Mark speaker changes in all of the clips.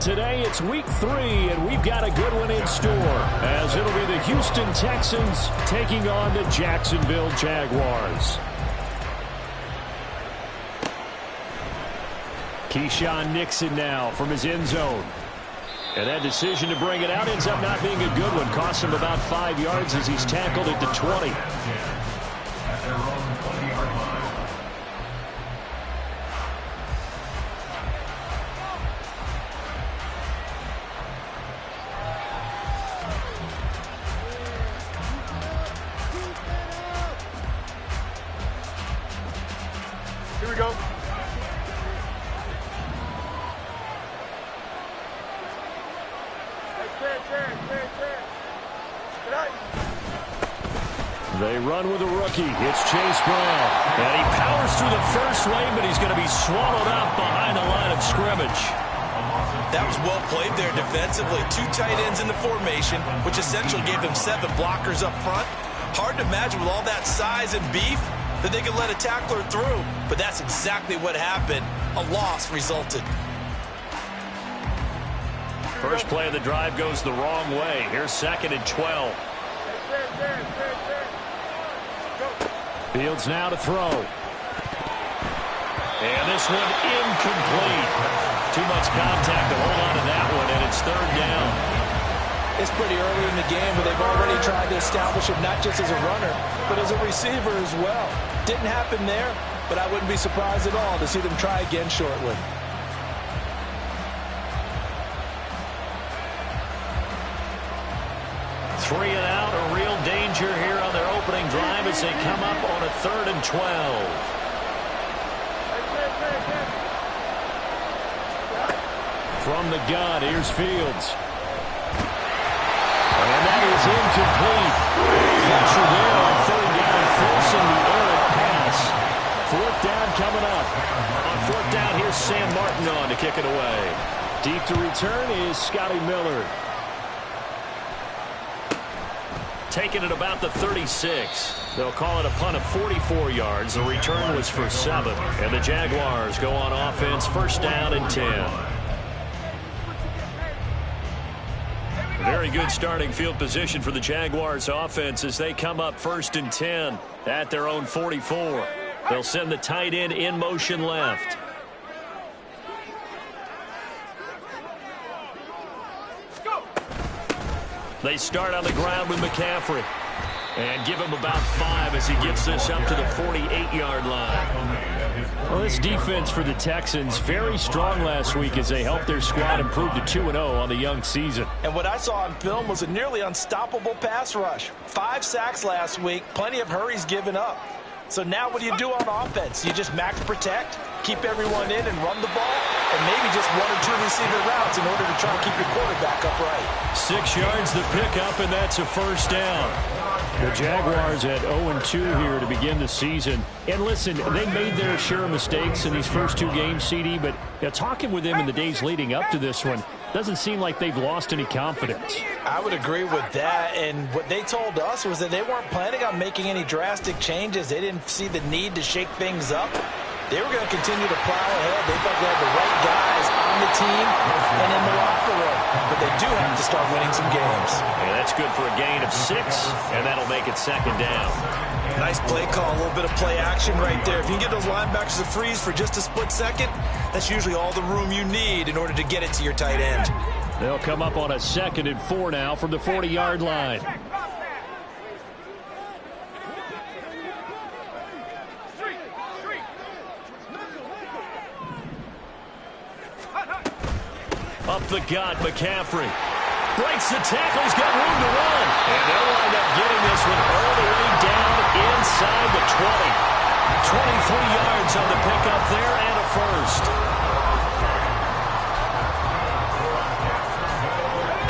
Speaker 1: today it's week 3, and we've got a good one in store, as it'll be the Houston Texans taking on the Jacksonville Jaguars. Keyshawn Nixon now from his end zone. And that decision to bring it out ends up not being a good one. Costs him about 5 yards as he's tackled at the 20.
Speaker 2: Here we go.
Speaker 1: They run with a rookie. It's Chase Brown. And he powers through the first lane, but he's going to be swallowed up behind the line of scrimmage.
Speaker 3: That was well played there defensively. 2 tight ends in the formation, which essentially gave them 7 blockers up front. Hard to imagine with all that size and beef that they could let a tackler through, but that's exactly what happened. A loss resulted.
Speaker 1: First play of the drive goes the wrong way. Here's 2nd and 12. Fields now to throw. And this one incomplete. Too much contact to hold on to that one, and it's 3rd down.
Speaker 4: It's pretty early in the game, but they've already tried to establish him not just as a runner, but as a receiver as well. Didn't happen there, but I wouldn't be surprised at all to see them try again shortly.
Speaker 1: Three and out, a real danger here on their opening drive as they come up on a 3rd and 12. From the gun, here's Fields. And that is incomplete. Pressure there on 3rd down, forcing the errant pass. 4th down coming up. On 4th down, here's Sam Martin on to kick it away. Deep to return is Scotty Miller. Taken at about the 36. They'll call it a punt of 44 yards. The return was for 7. And the Jaguars go on offense, 1st down and 10. Very good starting field position for the Jaguars offense as they come up 1st and 10 at their own 44. They'll send the tight end in motion left. They start on the ground with McCaffrey. And give him about 5 as he gets this up to the 48-yard line. Well, this defense for the Texans, very strong last week as they helped their squad improve to 2-0 on the young season.
Speaker 4: And what I saw on film was a nearly unstoppable pass rush. 5 sacks last week, plenty of hurries given up. So now what do you do on offense? You just max protect, keep everyone in and run the ball, and maybe just 1 or 2 receiver routes in order to try to keep your quarterback upright.
Speaker 1: 6 yards the pickup, and that's a 1st down. The Jaguars at 0-2 here to begin the season. And listen, they made their share of mistakes in these first 2 games, CD, but talking with them in the days leading up to this one, doesn't seem like they've lost any confidence.
Speaker 4: I would agree with that, and what they told us was that they weren't planning on making any drastic changes. They didn't see the need to shake things up. They were going to continue to plow ahead. They thought they had the right guys on the team and in the locker room. But they do have to start winning some games.
Speaker 1: Yeah, that's good for a gain of 6, and that'll make it 2nd down.
Speaker 3: Nice play call, a little bit of play action right there. If you can get those linebackers to freeze for just a split second, that's usually all the room you need in order to get it to your tight end.
Speaker 1: They'll come up on a 2nd and 4 now from the 40-yard line. Up the gut, McCaffrey. Breaks the tackle, he's got room to run. And they'll wind up getting this one all the way down inside the 20. 23 yards on the pickup there and a 1st.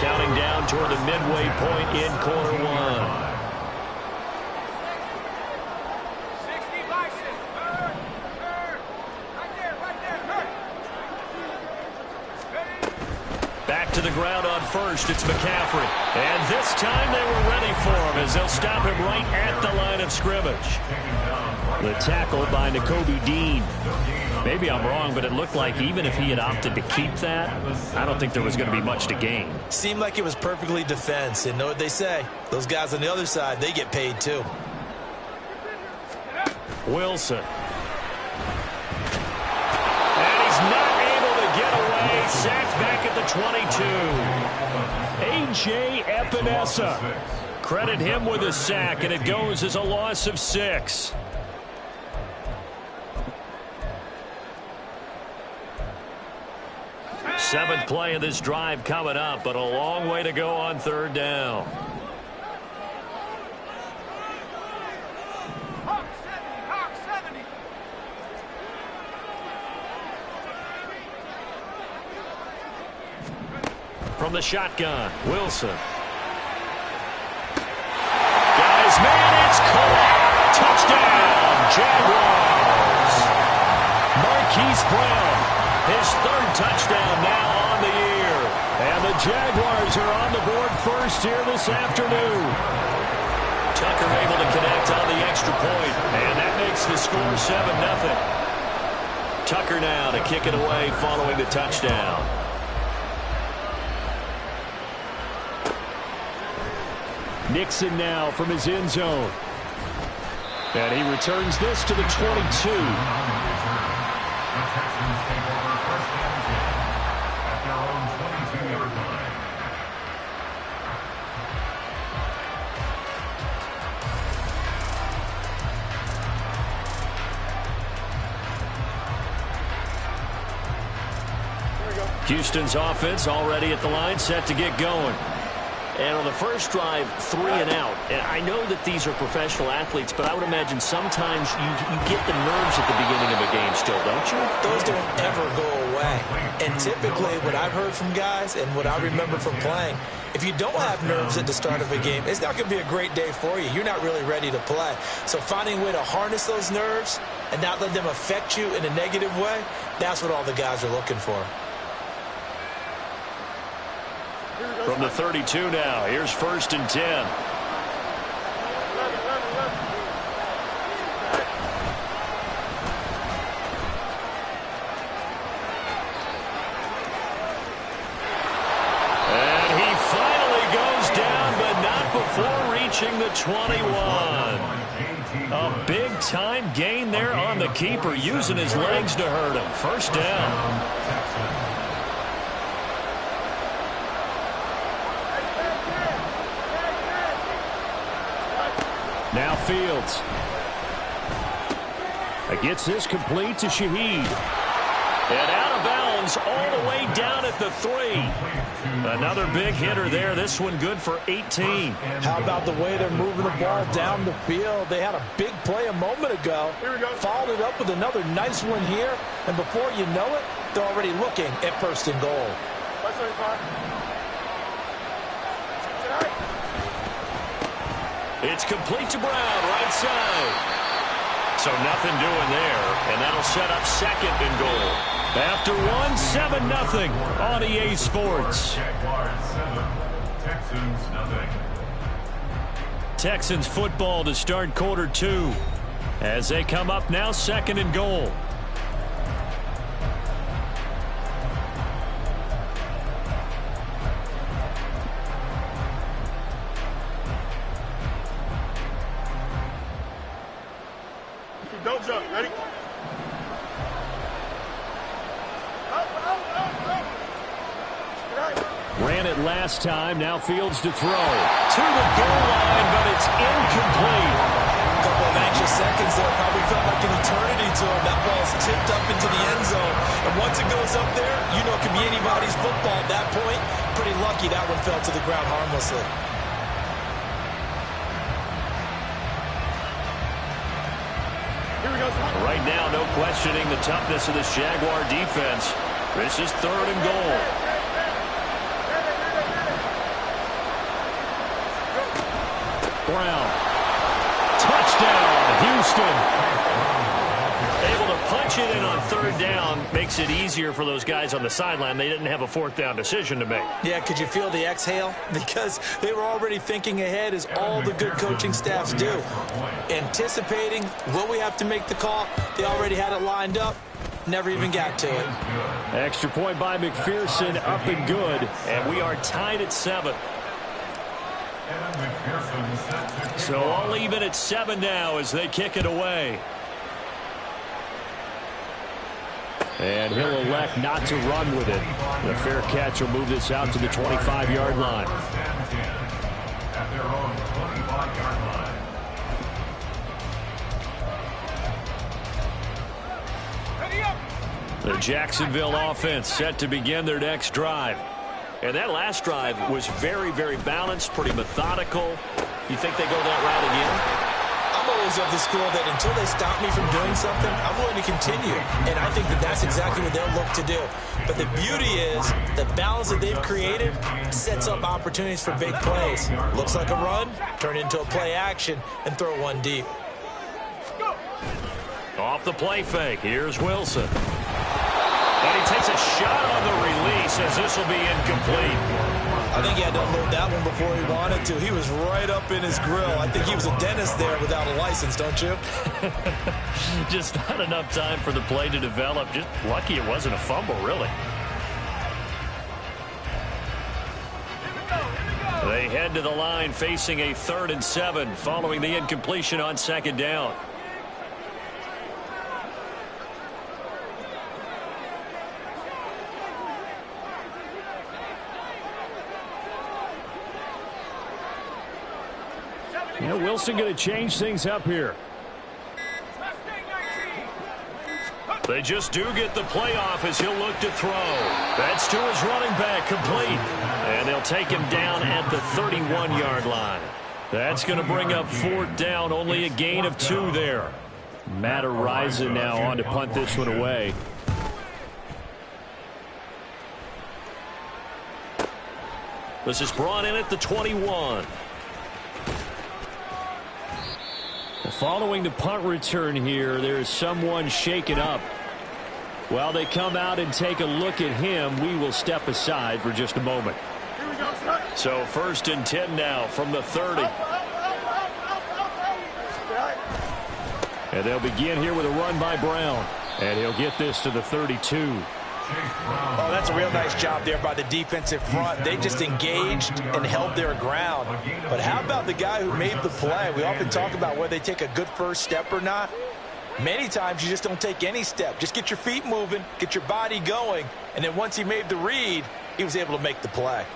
Speaker 1: Counting down toward the midway point in quarter 1. Back to the ground on 1st, it's McCaffrey. And this time they were ready for him as they'll stop him right at the line of scrimmage. The tackle by Nakobe Dean. Maybe I'm wrong, but it looked like even if he had opted to keep that, I don't think there was going to be much to gain.
Speaker 3: Seemed like it was perfectly defense. And know what they say? Those guys on the other side, they get paid too.
Speaker 1: Wilson. And he's not able to get away. Sacked back at the 22. A.J. Epinesa. Credit him with a sack, and it goes as a loss of 6. Seventh play of this drive coming up, but a long way to go on 3rd down. From the shotgun, Wilson. Got his man, it's caught. Touchdown, Jaguars. Marquise Brown, his 3rd touchdown now on the year. And the Jaguars are on the board first here this afternoon. Tucker able to connect on the extra point, and that makes the score 7-0. Tucker now to kick it away following the touchdown. Nixon now from his end zone. And he returns this to the 22. Houston's offense already at the line, set to get going.
Speaker 5: And on the first drive, 3 and out. And I know that these are professional athletes, but I would imagine sometimes you get the nerves at the beginning of a game still, don't you?
Speaker 4: Those don't ever go away. And typically what I've heard from guys and what I remember from playing, if you don't have nerves at the start of a game, it's not going to be a great day for you. You're not really ready to play. So finding a way to harness those nerves and not let them affect you in a negative way, that's what all the guys are looking for.
Speaker 1: From the 32 now, here's 1st and 10. And he finally goes down, but not before reaching the 21. A big-time gain there on the keeper, using his legs to hurt him. 1st down. Now Fields. Gets this complete to Shaheed. And out of bounds all the way down at the 3. Another big hitter there. This one good for 18.
Speaker 4: How about the way they're moving the ball down the field? They had a big play a moment ago. Followed it up with another nice one here. And before you know it, they're already looking at 1st and goal.
Speaker 1: It's complete to Brown, right side. So nothing doing there, and that'll set up 2nd and goal. After 1, 7-0 on EA Sports. Texans football to start quarter 2 as they come up now 2nd and goal.
Speaker 2: Don't jump. Ready?
Speaker 1: Ran it last time. Now Fields to throw. To the goal line, but it's incomplete.
Speaker 4: A couple of anxious seconds there. Probably felt like an eternity to him. That ball's tipped up into the end zone. And once it goes up there, you know it can be anybody's football at that point. Pretty lucky that one fell to the ground harmlessly.
Speaker 1: Right now, no questioning the toughness of this Jaguar defense. This is 3rd and goal. Brown. Touchdown, Houston. Able to punch it in on 3rd down. Makes it easier for those guys on the sideline. They didn't have a 4th down decision to make.
Speaker 4: Yeah, could you feel the exhale? Because they were already thinking ahead, as all the good coaching staffs do. Anticipating, will we have to make the call? They already had it lined up. Never even got to it.
Speaker 1: Extra point by McPherson, up and good. And we are tied at 7. So all even at 7 now as they kick it away. And he'll elect not to run with it. The fair catch will move this out to the 25-yard line. The Jacksonville offense set to begin their next drive. And that last drive was very, very balanced, pretty methodical. You think they go that route again?
Speaker 4: I'm always of the school that until they stop me from doing something, I'm willing to continue. And I think that that's exactly what they'll look to do. But the beauty is the balance that they've created sets up opportunities for big plays. Looks like a run, turn into a play action, and throw one deep.
Speaker 1: Off the play fake, here's Wilson. And he takes a shot on the release as this will be incomplete.
Speaker 4: I think he had to unload that one before he wanted to. He was right up in his grill. I think he was a dentist there without a license, don't you?
Speaker 1: Just not enough time for the play to develop. Just lucky it wasn't a fumble, really. They head to the line facing a 3rd and 7 following the incompletion on 2nd down. Yeah, Wilson going to change things up here. They just do get the play off as he'll look to throw. That's to his running back, complete. And they'll take him down at the 31-yard line. That's going to bring up 4th down, only a gain of 2 there. Matt Araiza now on to punt this one away. This is brought in at the 21. Following the punt return here, there is someone shaken up. While they come out and take a look at him, we will step aside for just a moment. So 1st and 10 now from the 30. And they'll begin here with a run by Brown. And he'll get this to the 32.
Speaker 4: Oh, that's a real nice job there by the defensive front. They just engaged and held their ground. But how about the guy who made the play? We often talk about whether they take a good first step or not. Many times you just don't take any step. Just get your feet moving, get your body going, and then once he made the read, he was able to make the play.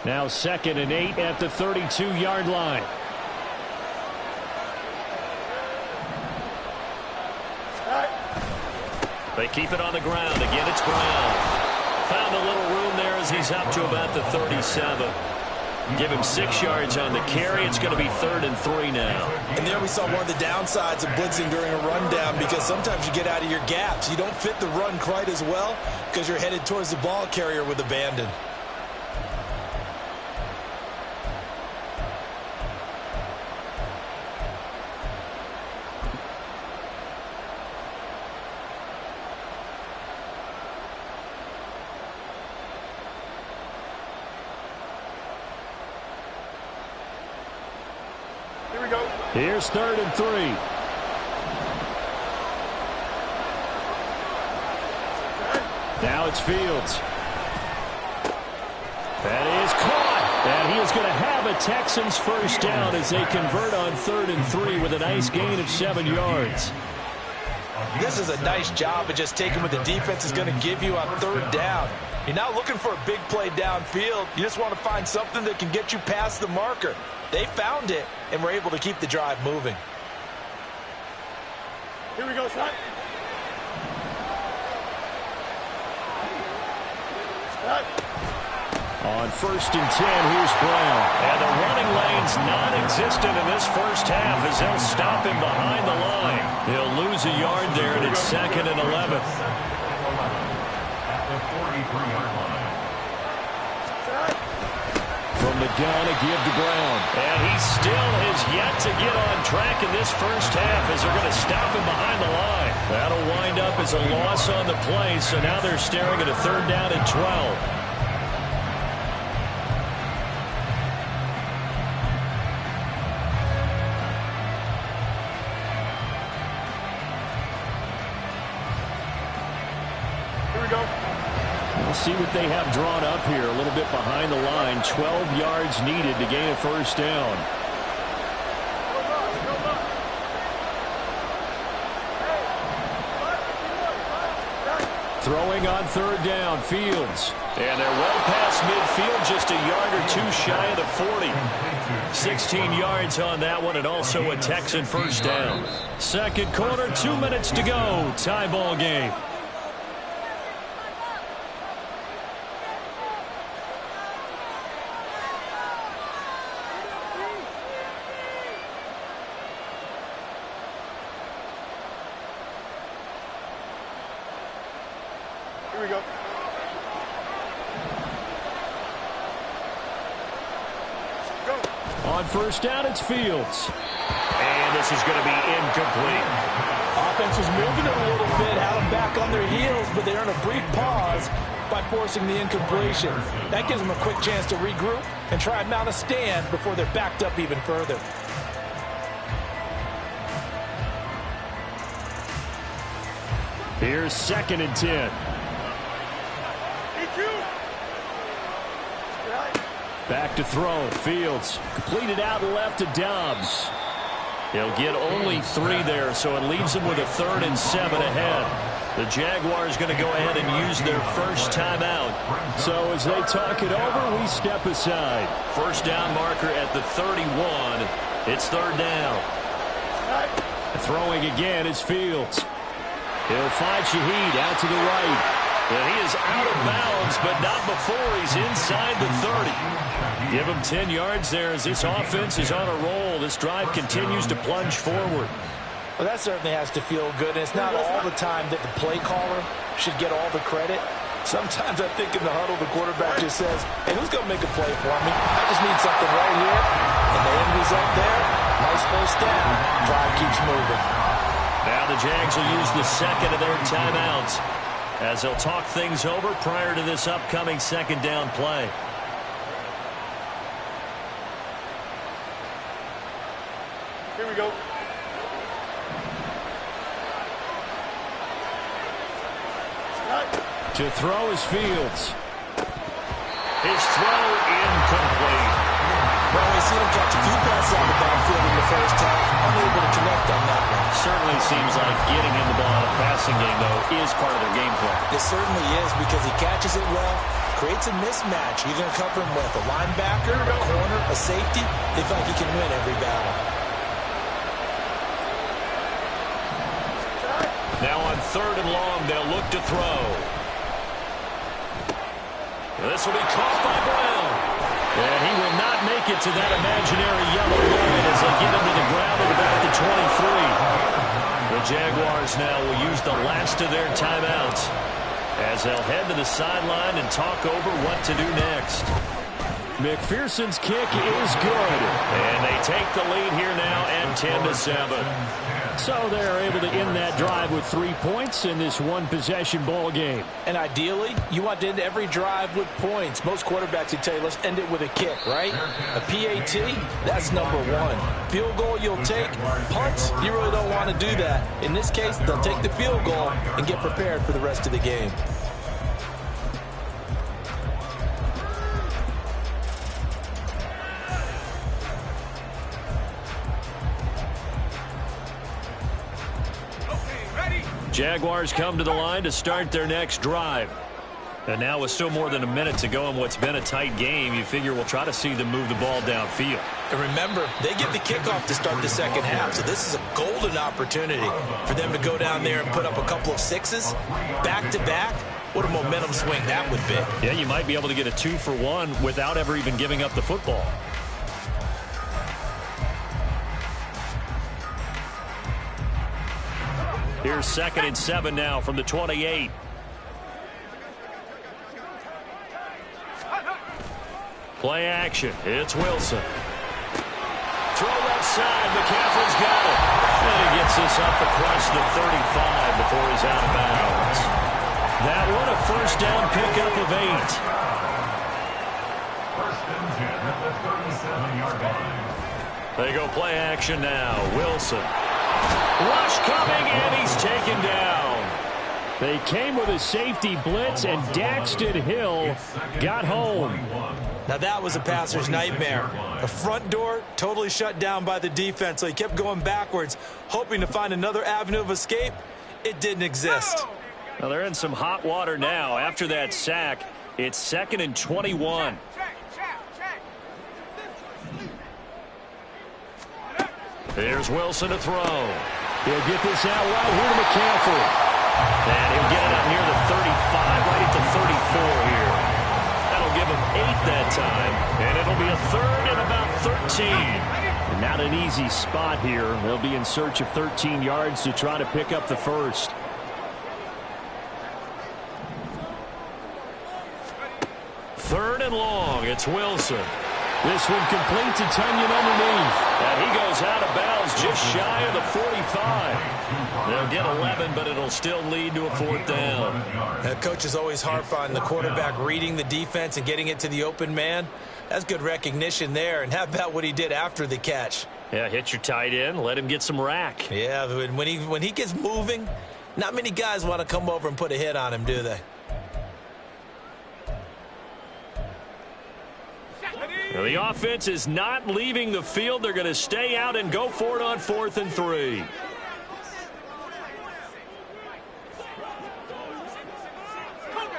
Speaker 1: Now 2nd and 8 at the 32-yard line. They keep it on the ground. Again, it's Brown. Found a little room there as he's up to about the 37. Give him 6 yards on the carry. It's going to be 3rd and 3 now.
Speaker 4: And there we saw one of the downsides of blitzing during a rundown, because sometimes you get out of your gaps. You don't fit the run quite as well because you're headed towards the ball carrier with abandon.
Speaker 1: Here's 3rd and 3. Now it's Fields. That is caught. And he is going to have a Texans first down as they convert on 3rd and 3 with a nice gain of 7 yards.
Speaker 4: This is a nice job of just taking what the defense is going to give you on 3rd down. You're not looking for a big play downfield. You just want to find something that can get you past the marker. They found it and were able to keep the drive moving.
Speaker 2: Here we go, son.
Speaker 1: On 1st and 10, here's Brown. And the running lane's non-existent in this first half as they'll stop him behind the line. He'll lose a yard there, and it's 2nd and 11. From the gun, a give to Brown. And he still has yet to get on track in this first half as they're going to stop him behind the line. That'll wind up as a loss on the play, so now they're staring at a 3rd down and 12. see what they have drawn up here. A little bit behind the line. 12 yards needed to gain a first down. Throwing on third down, Fields. And they're well past midfield, just a yard or two shy of the 40. 16 yards on that one, and also a Texan first down. Second quarter, 2 minutes to go. Tie ball game.
Speaker 2: Here we go.
Speaker 1: On first down, it's Fields. And this is going to be incomplete.
Speaker 4: Offense was moving it a little bit, had them back on their heels, but they earned a brief pause by forcing the incompletion. That gives them a quick chance to regroup and try and mount a stand before they're backed up even further.
Speaker 1: Here's 2nd and 10. Back to throw. Fields completed out left to Dobbs. He'll get only 3 there, so it leaves him with a 3rd and 7 ahead. The Jaguars going to go ahead and use their first timeout. So as they talk it over, we step aside. First down marker at the 31. It's 3rd down. Throwing again is Fields. He'll find Shaheed out to the right. And he is out of bounds, but not before he's inside the 30. Give him 10 yards there as this offense is on a roll. This drive continues to plunge forward.
Speaker 4: Well, that certainly has to feel good. And it's not all the time that the play caller should get all the credit. Sometimes I think in the huddle, the quarterback just says, hey, who's going to make a play for me? I just need something right here. And the end result there, nice first down. Drive keeps moving.
Speaker 1: Now the Jags will use the second of their timeouts as they'll talk things over prior to this upcoming second down play.
Speaker 2: Here we go.
Speaker 1: To throw is Fields. His throw incomplete.
Speaker 4: Well, we've seen him catch a few passes on the downfield in the first half. Unable to connect on that one.
Speaker 1: Certainly seems like getting him the ball in a passing game, though, is part of their game plan.
Speaker 4: It certainly is because he catches it well, creates a mismatch. You're going to cover him with a linebacker, a corner, a safety. They feel like he can win every battle.
Speaker 1: Now on 3rd and long, they'll look to throw. This will be caught by Brown. And he will not make it to that imaginary yellow line as they get him to the ground at about the 23. The Jaguars now will use the last of their timeouts as they'll head to the sideline and talk over what to do next. McPherson's kick is good. And they take the lead here now at 10-7. So they're able to end that drive with 3 points in this one-possession ball game.
Speaker 4: And ideally, you want to end every drive with points. Most quarterbacks would tell you, let's end it with a kick, right? A PAT, that's number 1. Field goal you'll take. Punts, you really don't want to do that. In this case, they'll take the field goal and get prepared for the rest of the game.
Speaker 1: Jaguars come to the line to start their next drive. And now with still more than a minute to go in what's been a tight game, you figure we'll try to see them move the ball downfield.
Speaker 4: And remember, they get the kickoff to start the second half, so this is a golden opportunity for them to go down there and put up a couple of sixes back-to-back. What a momentum swing that would be.
Speaker 1: Yeah, you might be able to get a 2-for-1 without ever even giving up the football. Here's 2nd and 7 now from the 28. Play action. It's Wilson. Throw left side. McCaffrey's got it. And he gets this up across the 35 before he's out of bounds. That one a first down pickup of 8.
Speaker 6: First and 10 at the 37-yard line.
Speaker 1: They go play action now. Wilson. Rush coming, and he's taken down. They came with a safety blitz, and Daxton Hill got home.
Speaker 3: Now that was a passer's nightmare. The front door totally shut down by the defense, so he kept going backwards, hoping to find another avenue of escape. It didn't exist.
Speaker 1: Well, they're in some hot water now. After that sack, it's 2nd and 21. Here's Wilson to throw. He'll get this out right here to McCaffrey. And he'll get it out near the 35, right at the 34 here. That'll give him 8 that time, and it'll be a 3rd and about 13. And not an easy spot here. They'll be in search of 13 yards to try to pick up the first. Third and long. It's Wilson. This one complete to Tunyon underneath. And he goes out of bounds just shy of the 45. They'll get 11, but it'll still lead to a 4th down.
Speaker 3: The coach is always harp on the quarterback reading the defense and getting it to the open man. That's good recognition there. And how about what he did after the catch?
Speaker 1: Yeah, hit your tight end. Let him get some rack.
Speaker 3: Yeah, when he gets moving, not many guys want to come over and put a hit on him, do they?
Speaker 1: Now, the offense is not leaving the field. They're going to stay out and go for it on 4th and 3.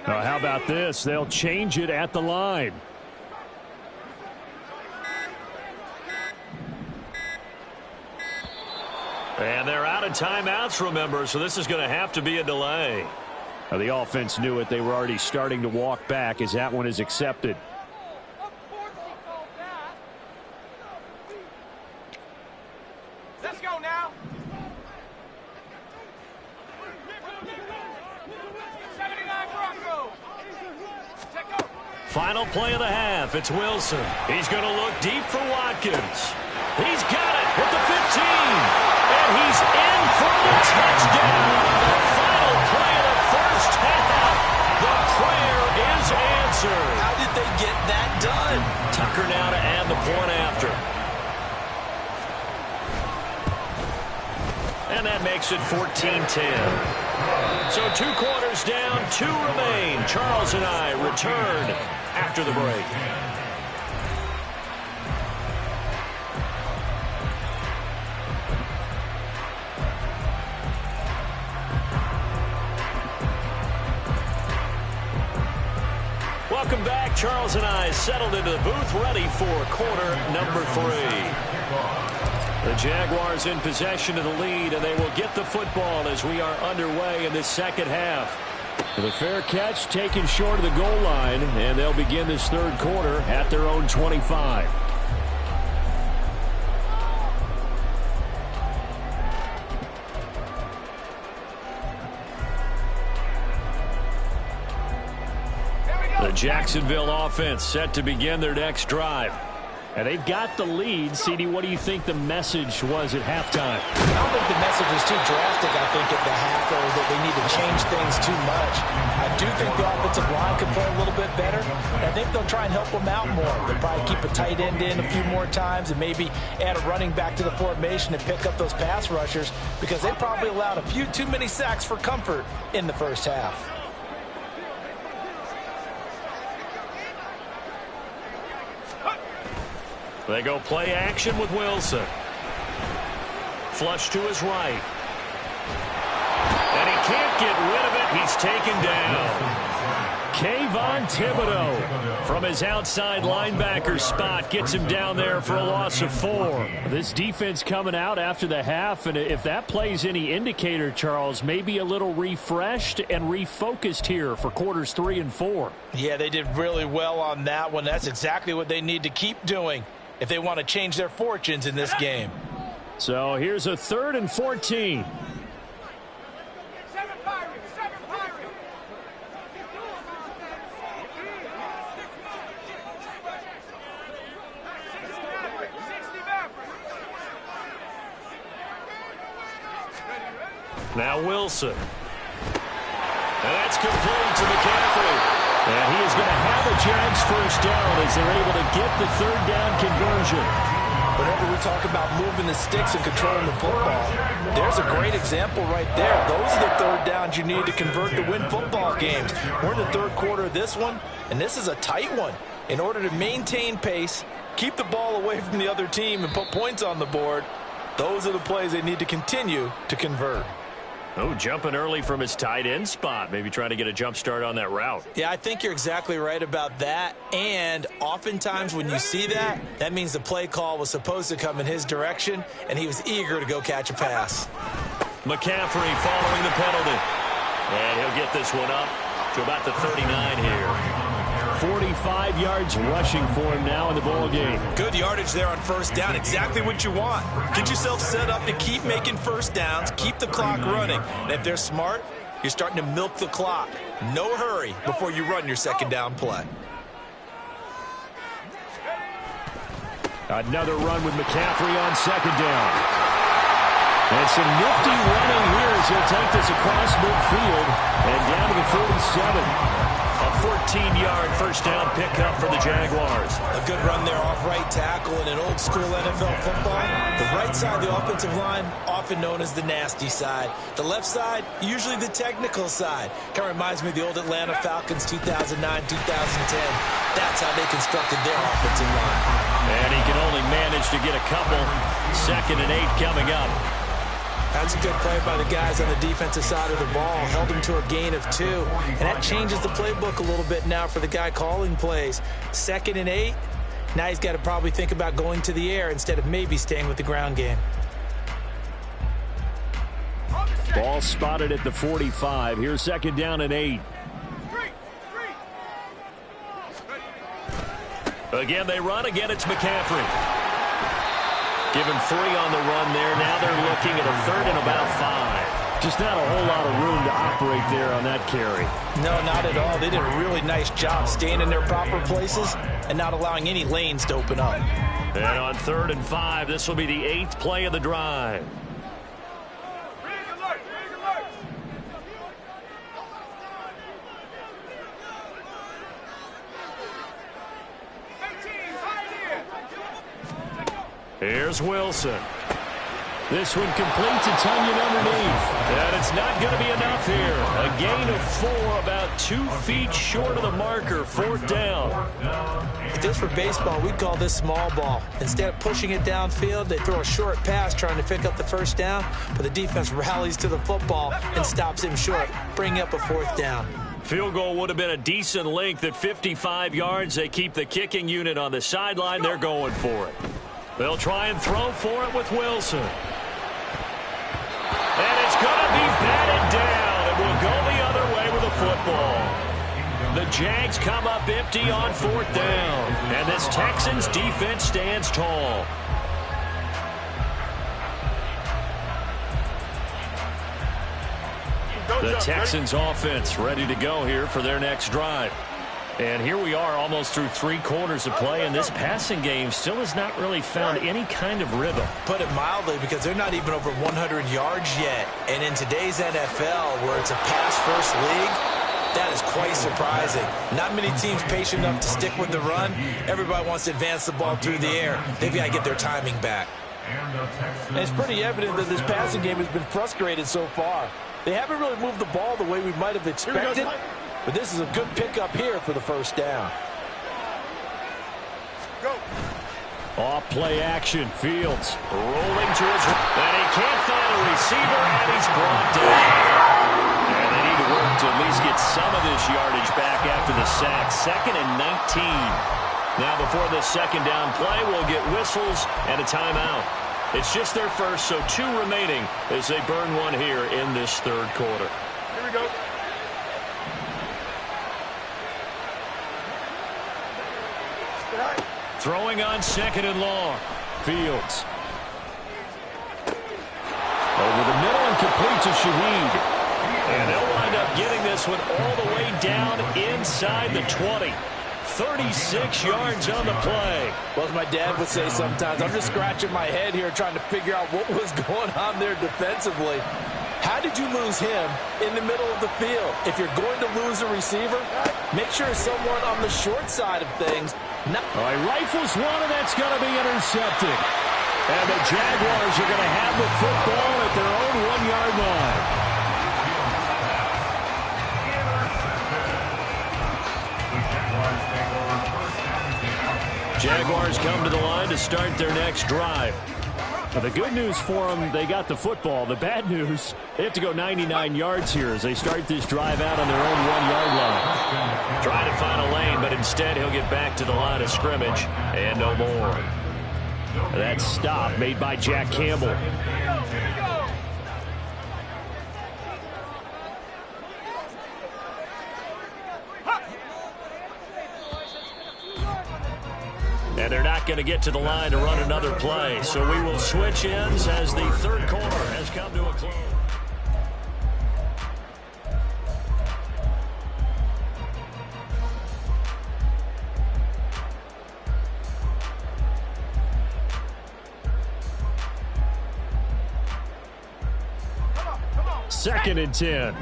Speaker 1: Now, how about this? They'll change it at the line. And they're out of timeouts, remember, so this is going to have to be a delay. Now, the offense knew it. They were already starting to walk back as that one is accepted.
Speaker 2: Let's go now. 79 Broncos.
Speaker 1: Final play of the half. It's Wilson. He's going to look deep for Watkins. He's got it at the 15. And he's in for the touchdown. The final play of the first half. The prayer is answered.
Speaker 3: How did they get that done?
Speaker 1: Tucker now to add the point after. And that makes it 14-10. So 2 quarters down, 2 remain. Charles and I return after the break. Welcome back. Charles and I settled into the booth, ready for quarter number 3. The Jaguars in possession of the lead, and they will get the football as we are underway in this second half. The fair catch taken short of the goal line, and they'll begin this 3rd quarter at their own 25. The Jacksonville offense set to begin their next drive. And they've got the lead. CD, what do you think the message was at halftime?
Speaker 4: I don't think the message was too drastic, I think, at the half, or that they need to change things too much. I do think the offensive line could play a little bit better. I think they'll try and help them out more. They'll probably keep a tight end in a few more times and maybe add a running back to the formation and pick up those pass rushers, because they probably allowed a few too many sacks for comfort in the first half.
Speaker 1: They go play action with Wilson. Flush to his right. And he can't get rid of it. He's taken down. Kayvon Thibodeaux from his outside linebacker spot gets him down there for a loss of 4. This defense coming out after the half, and if that plays any indicator, Charles, maybe a little refreshed and refocused here for quarters 3 and 4.
Speaker 4: Yeah, they did really well on that one. That's exactly what they need to keep doing if they want to change their fortunes in this game.
Speaker 1: So here's a 3rd and 14. Now Wilson. And that's complete to McCaffrey. And he is going to have a Jags first down as they're able to get the 3rd down conversion.
Speaker 4: Whenever we talk about moving the sticks and controlling the football, there's a great example right there. Those are the third downs you need to convert to win football games. We're in the third quarter of this one, and this is a tight one. In order to maintain pace, keep the ball away from the other team, and put points on the board, those are the plays they need to continue to convert.
Speaker 1: Oh, jumping early from his tight end spot. Maybe trying to get a jump start on that route.
Speaker 4: Yeah, I think you're exactly right about that. And oftentimes when you see that, that means the play call was supposed to come in his direction, and he was eager to go catch a pass.
Speaker 1: McCaffrey following the penalty. And he'll get this one up to about the 39 here. 45 yards rushing for him now in the ball game.
Speaker 3: Good yardage there on first down. Exactly what you want. Get yourself set up to keep making first downs, keep the clock running. And if they're smart, you're starting to milk the clock. No hurry before you run your second down play.
Speaker 1: Another run with McCaffrey on second down. And some nifty running here as he'll take this across midfield and down to the 47. A 14-yard first down pickup for the Jaguars.
Speaker 4: A good run there off right tackle in an old-school NFL football. The right side of the offensive line, often known as the nasty side. The left side, usually the technical side. Kind of reminds me of the old Atlanta Falcons 2009, 2010. That's how they constructed their offensive line.
Speaker 1: And he can only manage to get a couple. 2nd and 8 coming up.
Speaker 4: That's a good play by the guys on the defensive side of the ball. Held him to a gain of 2. And that changes the playbook a little bit now for the guy calling plays. 2nd and 8. Now he's got to probably think about going to the air instead of maybe staying with the ground game.
Speaker 1: Ball spotted at the 45. Here's 2nd down and 8. Again, they run. Again, it's McCaffrey. Given 3 on the run there. Now they're looking at a 3rd and about 5. Just not a whole lot of room to operate there on that carry.
Speaker 4: No, not at all. They did a really nice job staying in their proper places and not allowing any lanes to open up.
Speaker 1: And on 3rd and 5, this will be the 8th play of the drive. Here's Wilson. This one completes. It's Onion underneath. And it's not going to be enough here. A gain of 4, about 2 feet short of the marker. 4th down.
Speaker 4: If this were baseball, we'd call this small ball. Instead of pushing it downfield, they throw a short pass trying to pick up the first down, but the defense rallies to the football and stops him short, bringing up a 4th down.
Speaker 1: Field goal would have been a decent length at 55 yards. They keep the kicking unit on the sideline. They're going for it. They'll try and throw for it with Wilson. And it's going to be batted down. It will go the other way with the football. The Jags come up empty on 4th down. And this Texans defense stands tall. The Texans offense ready to go here for their next drive. And here we are almost through 3 quarters of play, and this passing game still has not really found any kind of rhythm.
Speaker 4: Put it mildly, because they're not even over 100 yards yet. And in today's NFL, where it's a pass-first league, that is quite surprising. Not many teams patient enough to stick with the run. Everybody wants to advance the ball through the air. They've got to get their timing back. And it's pretty evident that this passing game has been frustrated so far. They haven't really moved the ball the way we might have expected. But this is a good pickup here for the first down.
Speaker 2: Go.
Speaker 1: Off play action. Fields rolling to his right. And he can't find a receiver, and he's brought down. And they need to work to at least get some of this yardage back after the sack. 2nd and 19. Now before the 2nd down play, we'll get whistles and a timeout. It's just their first, so 2 remaining as they burn one here in this 3rd quarter.
Speaker 2: Here we go.
Speaker 1: Throwing on 2nd and long. Fields. Over the middle and complete to Shaheed. And they'll wind up getting this one all the way down inside the 20. 36 yards on the play.
Speaker 4: Well, as my dad would say sometimes, I'm just scratching my head here trying to figure out what was going on there defensively. How did you lose him in the middle of the field? If you're going to lose a receiver, make sure it's someone on the short side of things
Speaker 1: All right, rifles one, and that's going to be intercepted. And the Jaguars are going to have the football at their own 1-yard line. Jaguars come to the line to start their next drive. But the good news for them, they got the football. The bad news, they have to go 99 yards here as they start this drive out on their own 1-yard line. Trying to find a lane, but instead he'll get back to the line of scrimmage and no more. That stop made by Jack Campbell. And they're not going to get to the line to run another play. So we will switch ends as the third quarter has come to a close. Second and 10.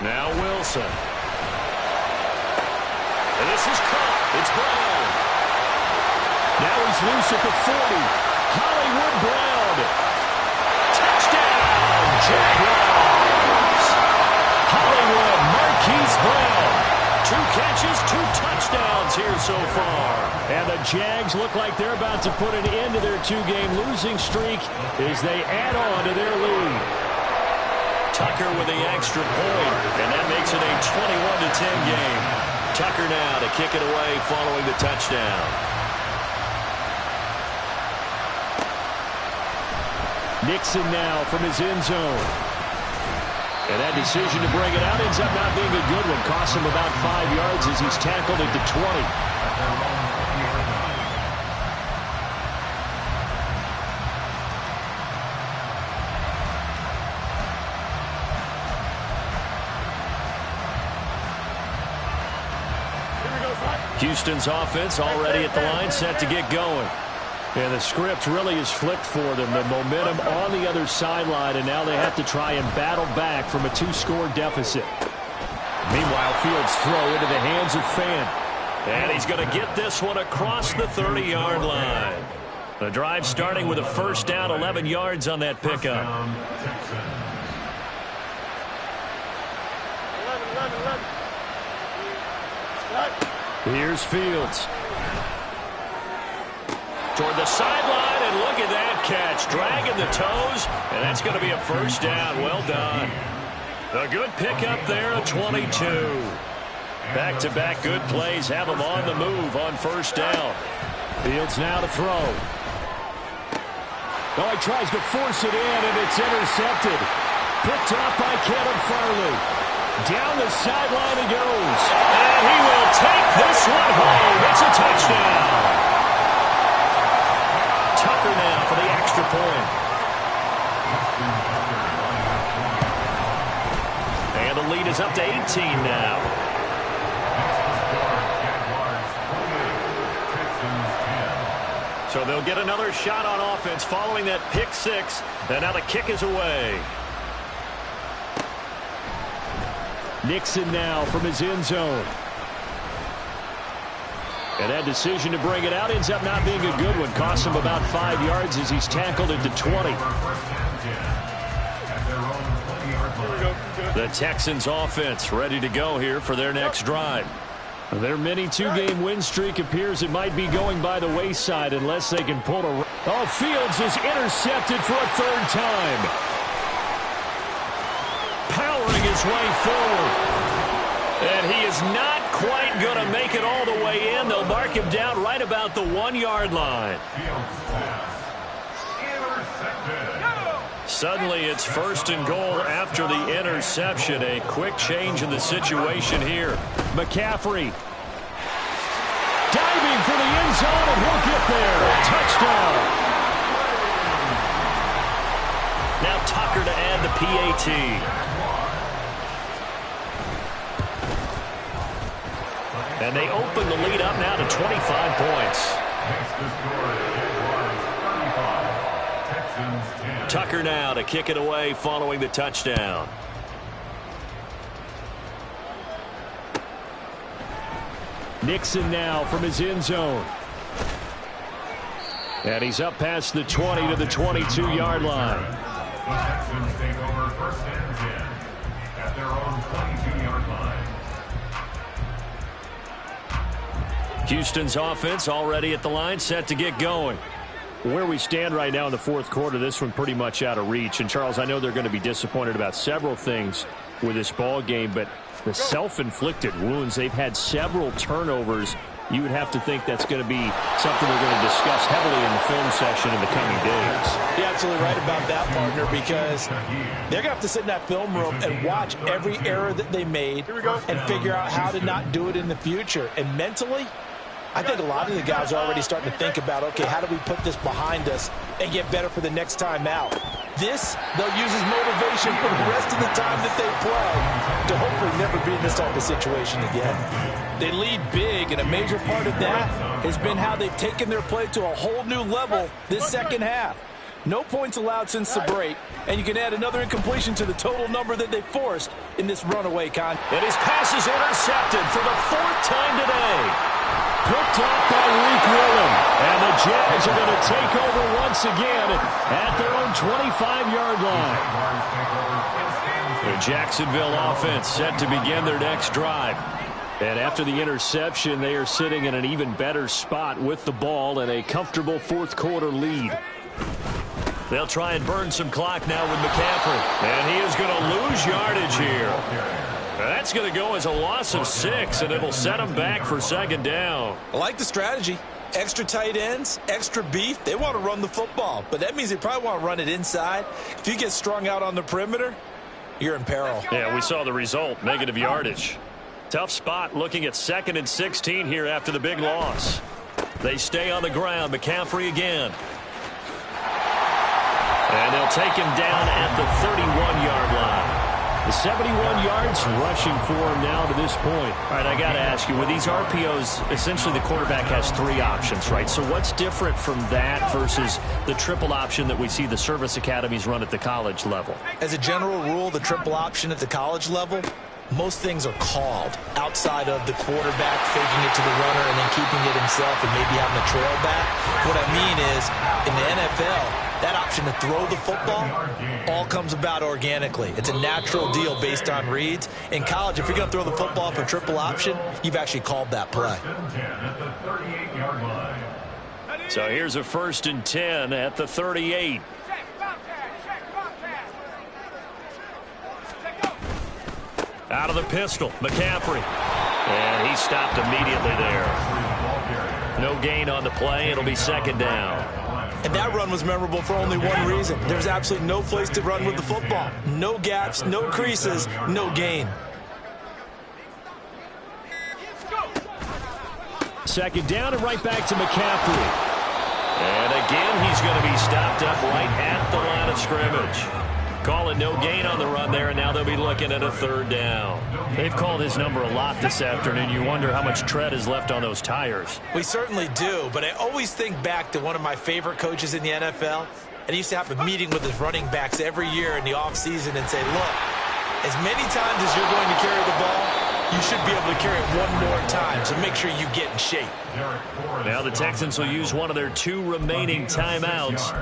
Speaker 1: Now Wilson. And this is caught. It's Brown. Now he's loose at the 40. Hollywood Brown. Touchdown, Jaguars. Hollywood Marquise Brown. 2 catches, 2 touchdowns here so far. And the Jags look like they're about to put an end to their 2-game losing streak as they add on to their lead. Tucker with the extra point, and that makes it a 21-10 game. Tucker now to kick it away following the touchdown. Nixon now from his end zone. And that decision to bring it out ends up not being a good one. Costs him about 5 yards as he's tackled at the 20. Houston's offense already at the line, set to get going. And the script really is flipped for them. The momentum on the other sideline, and now they have to try and battle back from a 2-score deficit. Meanwhile, Fields throw into the hands of Fant. And he's going to get this one across the 30-yard line. The drive starting with a first down, 11 yards on that pickup. Here's Fields. Toward the sideline, and look at that catch. Dragging the toes, and that's going to be a first down. Well done. A good pickup there, a 22. Back-to-back good plays have him on the move on first down. Fields now to throw. Oh, he tries to force it in, and it's intercepted. Picked up by Caleb Farley. Down the sideline he goes. And he will take this one home. It's a touchdown. Tucker now for the extra point. And the lead is up to 18 now. So they'll get another shot on offense following that pick 6. And now the kick is away. Nixon now from his end zone. And that decision to bring it out ends up not being a good one. Costs him about 5 yards as he's tackled at the 20. The Texans offense ready to go here for their next drive. Their mini 2-game win streak appears it might be going by the wayside unless they can pull a... Oh, Fields is intercepted for a 3rd time. Powering his way forward. And he is not quite going to make it all the way in. They'll mark him down right about the 1-yard line. Suddenly it's 1st and goal after the interception. A quick change in the situation here. McCaffrey diving for the end zone, and he'll get there. Touchdown. Now Tucker to add the PAT. And they open the lead up now to 25 points.
Speaker 6: The score is Jaguars 35, Texans 10.
Speaker 5: Tucker now to kick it away following the touchdown.
Speaker 1: Nixon now from his end zone. And he's up past the 20 to the 22-yard line.
Speaker 6: The Texans take over first and 10 at their own 22-yard line.
Speaker 1: Houston's offense already at the line, set to get going. Where we stand right now in the fourth quarter, this one pretty much out of reach. And, Charles, I know they're going to be disappointed about several things with this ball game, but the self-inflicted wounds, they've had several turnovers. You would have to think that's going to be something they're going to discuss heavily in the film session in the coming days.
Speaker 4: You're absolutely right about that, partner, because they're going to have to sit in that film room and watch every error that they made and figure out how to not do it in the future. And mentally, I think a lot of the guys are already starting to think about, okay, how do we put this behind us and get better for the next time out? This, they'll use as motivation for the rest of the time that they play to hopefully never be in this type of situation again. They lead big, and a major part of that has been how they've taken their play to a whole new level this second half. No points allowed since the break, and you can add another incompletion to the total number that they forced in this runaway contest.
Speaker 1: And his pass is intercepted for the fourth time today. Picked off by Reek Willem. And the Jags are going to take over once again at their own 25-yard line. The Jacksonville offense set to begin their next drive. And after the interception, they are sitting in an even better spot with the ball and a comfortable fourth quarter lead. They'll try and burn some clock now with McCaffrey. And he is going to lose yardage here. That's going to go as a loss of 6, and it'll set them back for second down.
Speaker 3: I like the strategy. Extra tight ends, extra beef. They want to run the football, but that means they probably want to run it inside. If you get strung out on the perimeter, you're in peril.
Speaker 1: Yeah, we saw the result, negative yardage. Tough spot looking at 2nd and 16 here after the big loss. They stay on the ground. McCaffrey again. And they'll take him down at the 31-yard line. The 71 yards rushing for him now to this point. All right, I got to ask you, with these RPOs, essentially the quarterback has 3 options, right? So what's different from that versus the triple option that we see the service academies run at the college level?
Speaker 4: As a general rule, the triple option at the college level, most things are called outside of the quarterback faking it to the runner and then keeping it himself and maybe having a trail back. What I mean is, in the NFL, that option to throw the football all comes about organically. It's a natural deal based on reads. In college, if you're going to throw the football for triple option, you've actually called that play.
Speaker 1: So here's a 1st and 10 at the 38. Out of the pistol, McCaffrey. And he stopped immediately there. No gain on the play. It'll be second down.
Speaker 4: And that run was memorable for only one reason. There's absolutely no place to run with the football. No gaps, no creases, no gain.
Speaker 1: Second down and right back to McCaffrey. And again, he's going to be stopped up right at the line of scrimmage. Call it no gain on the run there, and now they'll be looking at a 3rd down. They've called his number a lot this afternoon. You wonder how much tread is left on those tires.
Speaker 4: We certainly do, but I always think back to one of my favorite coaches in the NFL, and he used to have a meeting with his running backs every year in the offseason and say, look, as many times as you're going to carry the ball, you should be able to carry it one more time, so make sure you get in shape.
Speaker 1: Now the Texans will use one of their 2 remaining timeouts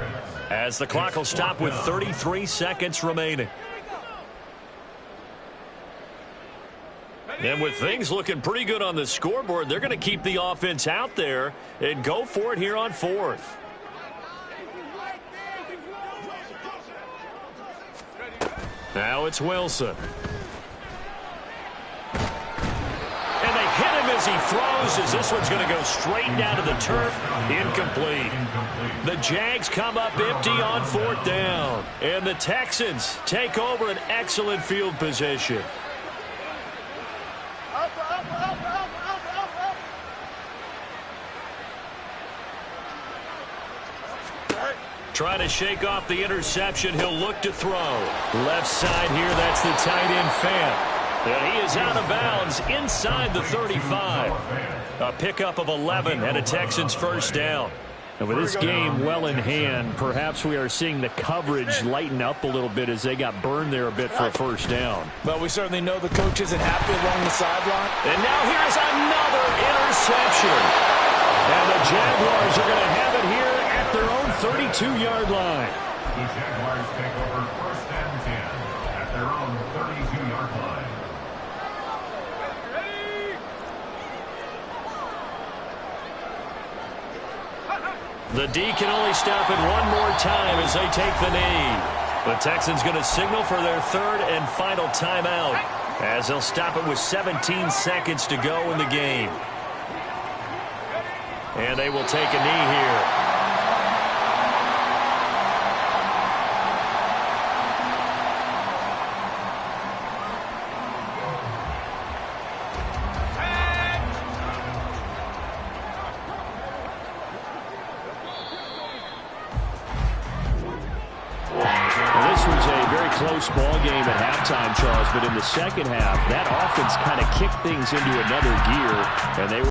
Speaker 1: as the clock will stop with 33 seconds remaining. And with things looking pretty good on the scoreboard, they're going to keep the offense out there and go for it here on 4th. Now it's Wilson. And they hit him as he throws, as this one's going to go straight down to the turf. Incomplete. The Jags come up empty on 4th down. And the Texans take over an excellent field position. Trying to shake off the interception. He'll look to throw. Left side here, that's the tight end Fant. And he is out of bounds inside the 35. A pickup of 11 and a Texans first down. And with this game well in hand, perhaps we are seeing the coverage lighten up a little bit as they got burned there a bit for a first down.
Speaker 4: But we certainly know the coach isn't happy along the sideline.
Speaker 1: And now here's another interception. And the Jaguars are going to have it here at their own 32-yard line.
Speaker 6: The Jaguars take over first and 10 at their own 32-yard line.
Speaker 1: The D can only stop it one more time as they take the knee. The Texans going to signal for their third and final timeout as they'll stop it with 17 seconds to go in the game. And they will take a knee here. Close ball game at halftime, Charles, but in the second half, that offense kind of kicked things into another gear, and they were